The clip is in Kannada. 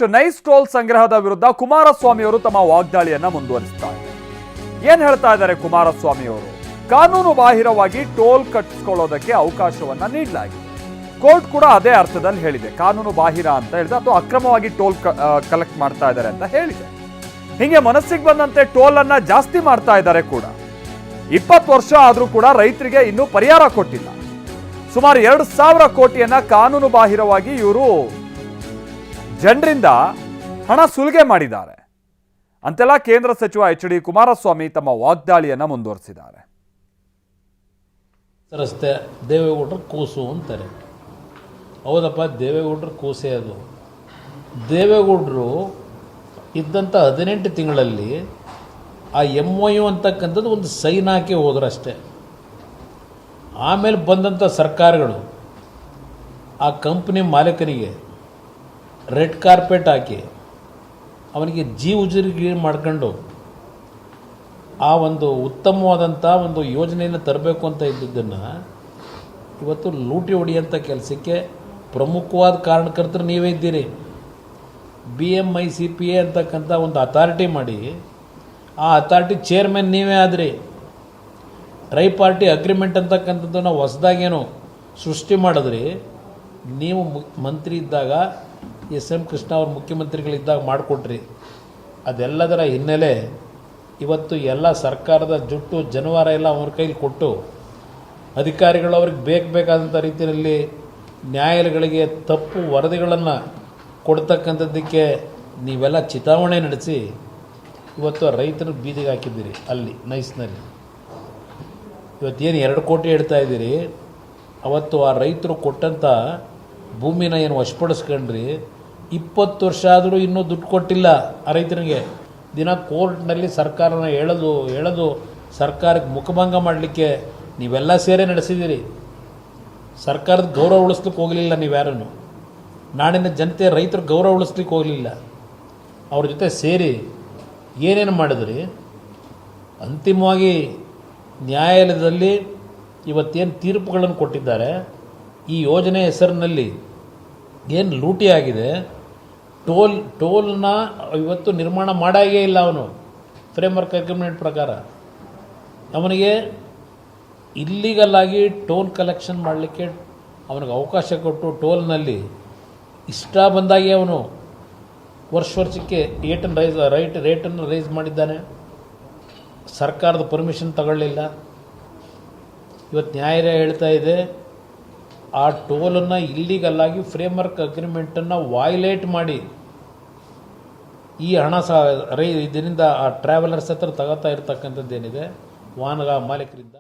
ನೈಸ್ ಟೋಲ್ ಸಂಗ್ರಹದ ವಿರುದ್ಧ ಕುಮಾರಸ್ವಾಮಿ ಅವರು ತಮ್ಮ ವಾಗ್ದಾಳಿಯನ್ನ ಮುಂದುವರಿಸುತ್ತಾರೆ. ಏನ್ ಹೇಳ್ತಾ ಇದ್ದಾರೆ ಕುಮಾರಸ್ವಾಮಿ ಅವರು? ಕಾನೂನು ಬಾಹಿರವಾಗಿ ಟೋಲ್ ಕಟ್ಟಿಸ್ಕೊಳ್ಳೋದಕ್ಕೆ ಅವಕಾಶವನ್ನ ನೀಡಲಾಗಿದೆ. ಕೋರ್ಟ್ ಕೂಡ ಅದೇ ಅರ್ಥದಲ್ಲಿ ಹೇಳಿದೆ. ಕಾನೂನು ಬಾಹಿರ ಅಂತ ಹೇಳಿದೆ ಅಥವಾ ಅಕ್ರಮವಾಗಿ ಟೋಲ್ ಕಲೆಕ್ಟ್ ಮಾಡ್ತಾ ಇದ್ದಾರೆ ಅಂತ ಹೇಳಿದೆ. ಹಿಂಗೆ ಮನಸ್ಸಿಗೆ ಬಂದಂತೆ ಟೋಲ್ ಅನ್ನ ಜಾಸ್ತಿ ಮಾಡ್ತಾ ಇದ್ದಾರೆ ಕೂಡ. 20 ವರ್ಷ ಆದ್ರೂ ಕೂಡ ರೈತರಿಗೆ ಇನ್ನೂ ಪರಿಹಾರ ಕೊಟ್ಟಿಲ್ಲ. ಸುಮಾರು 2,000 ಕೋಟಿಯನ್ನ ಕಾನೂನು ಬಾಹಿರವಾಗಿ ಇವರು ಜನರಿಂದ ಹಣ ಸುಲಿಗೆ ಮಾಡಿದ್ದಾರೆ ಅಂತೆಲ್ಲ ಕೇಂದ್ರ ಸಚಿವ ಎಚ್.ಡಿ. ಕುಮಾರಸ್ವಾಮಿ ತಮ್ಮ ವಾಗ್ದಾಳಿಯನ್ನ ಮುಂದುವರಿಸಿದ್ದಾರೆ. ರಸ್ತೆ ದೇವೇಗೌಡರ ಕೂಸು ಅಂತಾರೆ. ಹೌದಪ್ಪ, ದೇವೇಗೌಡರ ಕೂಸೆ ಅದು. ದೇವೇಗೌಡರು ಇದ್ದಂಥ 18 ತಿಂಗಳಲ್ಲಿ ಆ MOU ಅಂತಕ್ಕಂಥದ್ದು ಒಂದು ಸೈನ್ ಹಾಕಿ ಹೋದ್ರಷ್ಟೇ. ಆಮೇಲೆ ಬಂದಂಥ ಸರ್ಕಾರಗಳು ಆ ಕಂಪ್ನಿ ಮಾಲೀಕನಿಗೆ ರೆಡ್ ಕಾರ್ಪೆಟ್ ಹಾಕಿ ಅವನಿಗೆ ಉಜುರಿಗೆ ಮಾಡ್ಕೊಂಡು ಆ ಒಂದು ಉತ್ತಮವಾದಂಥ ಒಂದು ಯೋಜನೆಯನ್ನು ತರಬೇಕು ಅಂತ ಇದ್ದಿದ್ದನ್ನು ಇವತ್ತು ಲೂಟಿ ಹೊಡೆಯುವಂಥ ಕೆಲಸಕ್ಕೆ ಪ್ರಮುಖವಾದ ಕಾರಣಕರ್ತರು ನೀವೇ ಇದ್ದೀರಿ. BMICPA ಅಂತಕ್ಕಂಥ ಒಂದು ಅಥಾರಿಟಿ ಮಾಡಿ ಆ ಅಥಾರಿಟಿ ಚೇರ್ಮನ್ ನೀವೇ ಆದ್ರಿ. ಪಾರ್ಟಿ ಅಗ್ರಿಮೆಂಟ್ ಅಂತಕ್ಕಂಥದ್ದನ್ನು ಹೊಸದಾಗೇನು ಸೃಷ್ಟಿ ಮಾಡಿದ್ರಿ. ನೀವು ಮಂತ್ರಿ ಇದ್ದಾಗ SM ಕೃಷ್ಣ ಅವರು ಮುಖ್ಯಮಂತ್ರಿಗಳಿದ್ದಾಗ ಮಾಡಿಕೊಟ್ರಿ. ಅದೆಲ್ಲದರ ಹಿನ್ನೆಲೆ ಇವತ್ತು ಎಲ್ಲ ಸರ್ಕಾರದ ಜುಟ್ಟು ಜನವಾರ ಎಲ್ಲ ಅವ್ರ ಕೈಲಿ ಕೊಟ್ಟು ಅಧಿಕಾರಿಗಳು ಅವ್ರಿಗೆ ಬೇಕಾದಂಥ ರೀತಿಯಲ್ಲಿ ನ್ಯಾಯಾಲಯಗಳಿಗೆ ತಪ್ಪು ವರದಿಗಳನ್ನು ಕೊಡ್ತಕ್ಕಂಥದ್ದಕ್ಕೆ ನೀವೆಲ್ಲ ಚಿತಾವಣೆ ನಡೆಸಿ ಇವತ್ತು ರೈತರು ಬೀದಿಗೆ ಹಾಕಿದ್ದೀರಿ. ಅಲ್ಲಿ ನೈಸ್ನಲ್ಲಿ ಇವತ್ತೇನು 2 ಕೋಟಿ ಹೇಳ್ತಾ ಇದ್ದೀರಿ. ಅವತ್ತು ಆ ರೈತರು ಕೊಟ್ಟಂಥ ಭೂಮಿನ ಏನು ವಶಪಡಿಸ್ಕೊಂಡ್ರಿ. 20 ವರ್ಷ ಆದರೂ ಇನ್ನೂ ದುಡ್ಡು ಕೊಟ್ಟಿಲ್ಲ ಆ ರೈತನಿಗೆ. ದಿನ ಕೋರ್ಟ್ನಲ್ಲಿ ಸರ್ಕಾರನ ಎಳೆದು ಸರ್ಕಾರಕ್ಕೆ ಮುಖಭಂಗ ಮಾಡಲಿಕ್ಕೆ ನೀವೆಲ್ಲ ಸೇರೇ ನಡೆಸಿದ್ದೀರಿ. ಸರ್ಕಾರದ ಗೌರವ ಉಳಿಸ್ಲಿಕ್ಕೆ ಹೋಗಲಿಲ್ಲ ನೀವ್ಯಾರನ್ನು. ನಾಡಿನ ಜನತೆ ರೈತರ ಗೌರವ ಉಳಿಸ್ಲಿಕ್ಕೆ ಹೋಗಲಿಲ್ಲ. ಅವ್ರ ಜೊತೆ ಸೇರಿ ಏನೇನು ಮಾಡಿದ್ರಿ. ಅಂತಿಮವಾಗಿ ನ್ಯಾಯಾಲಯದಲ್ಲಿ ಇವತ್ತೇನು ತೀರ್ಪುಗಳನ್ನು ಕೊಟ್ಟಿದ್ದಾರೆ. ಈ ಯೋಜನೆ ಹೆಸರಿನಲ್ಲಿ ಏನು ಲೂಟಿ ಆಗಿದೆ. ಟೋಲ್ನ ಇವತ್ತು ನಿರ್ಮಾಣ ಮಾಡಾಗೇ ಇಲ್ಲ. ಅವನು ಫ್ರೇಮ್ವರ್ಕ್ ಅಗ್ರಿಮೆಂಟ್ ಪ್ರಕಾರ ಅವನಿಗೆ ಇಲ್ಲೀಗಲ್ ಆಗಿ ಟೋಲ್ ಕಲೆಕ್ಷನ್ ಮಾಡಲಿಕ್ಕೆ ಅವನಿಗೆ ಅವಕಾಶ ಕೊಟ್ಟು ಟೋಲ್ನಲ್ಲಿ ಇಷ್ಟ ಬಂದಾಗೆ ಅವನು ವರ್ಷಕ್ಕೆ ರೇಟನ್ನು ರೈಸ್ ಮಾಡಿದ್ದಾನೆ. ಸರ್ಕಾರದ ಪರ್ಮಿಷನ್ ತಗೊಳ್ಳಿಲ್ಲ. ಇವತ್ತು ನ್ಯಾಯಾಲಯ ಹೇಳ್ತಾ ಇದೆ ಆ ಟೋಲನ್ನು ಇಲ್ಲೀಗಲ್ ಆಗಿ ಫ್ರೇಮ್ವರ್ಕ್ ಅಗ್ರಿಮೆಂಟನ್ನು ವೈಲೇಟ್ ಮಾಡಿ ಈ ಹಣ ಇದರಿಂದ ಆ ಟ್ರಾವೆಲರ್ಸ್ ಹತ್ರ ತಗೋತಾ ಇರ್ತಕ್ಕಂಥದ್ದೇನಿದೆ ವಾಹನ ಮಾಲೀಕರಿಂದ